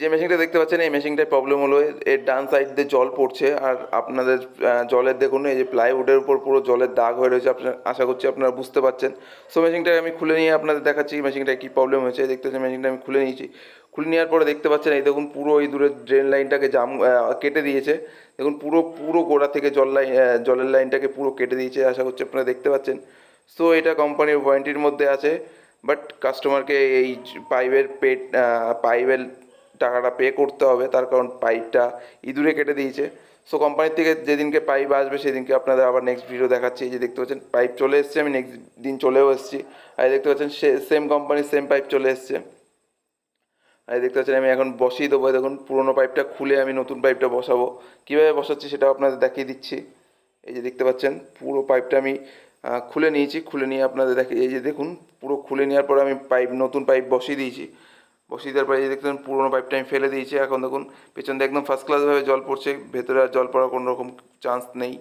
যে মেশিনটা দেখতে পাচ্ছেন এই মেশিনটার প্রবলেম হলো এর ডান সাইড দিয়ে জল পড়ছে, আর আপনাদের জলের দেখুন এই যে প্লাইউডের উপর পুরো জলের দাগ হয়ে রয়েছে, আপনার আশা করছি আপনারা বুঝতে পারছেন। সো মেশিনটাকে আমি খুলে নিয়ে আপনাদের দেখাচ্ছি মেশিনটায় কী প্রবলেম হয়েছে। দেখতে পাচ্ছেন মেশিনটা আমি খুলে নিয়েছি। খুলে নেওয়ার পরে দেখতে পাচ্ছেন এই দেখুন পুরো এই দূরের ড্রেন লাইনটাকে কেটে দিয়েছে। দেখুন পুরো পুরো গোড়া থেকে জলের লাইনটাকে পুরো কেটে দিয়েছে, আশা করছি আপনারা দেখতে পাচ্ছেন। সো এটা কোম্পানির ওয়ারেন্টির মধ্যে আছে, বাট কাস্টমারকে এই পাইপের টাকাটা পে করতে হবে, তার কারণ পাইপটা ইঁদুরে কেটে দিয়েছে। সো কোম্পানির থেকে যেদিনকে পাইপ আসবে সেদিনকে আপনাদের আবার নেক্সট ভিডিও দেখাচ্ছি। এই যে দেখতে পাচ্ছেন পাইপ চলে এসছে, আমি নেক্সট দিন চলেও এসেছি। আর দেখতে পাচ্ছেন সেম কোম্পানির সেম পাইপ চলে এসছে। আর দেখতে পাচ্ছেন আমি এখন বসিয়ে দেবো। দেখুন পুরোনো পাইপটা খুলে আমি নতুন পাইপটা বসাবো। কীভাবে বসাচ্ছি সেটাও আপনাদের দেখিয়ে দিচ্ছি। এই যে দেখতে পাচ্ছেন পুরো পাইপটা আমি খুলে নিয়েছি। খুলে নিয়ে আপনাদের দেখি, এই যে দেখুন পুরো খুলে নেওয়ার পরে আমি নতুন পাইপ বসিয়ে দিয়েছি। বসিয়ে দেওয়ার পরে এই যে দেখতে পাচ্ছেন পুরোনো পাইপটা আমি ফেলে দিয়েছি। এখন দেখুন পেছন দিয়ে একদম ফার্স্ট ক্লাসভাবে জল পড়ছে, ভেতরে আর জল পড়ার কোনো রকম চান্স নেই।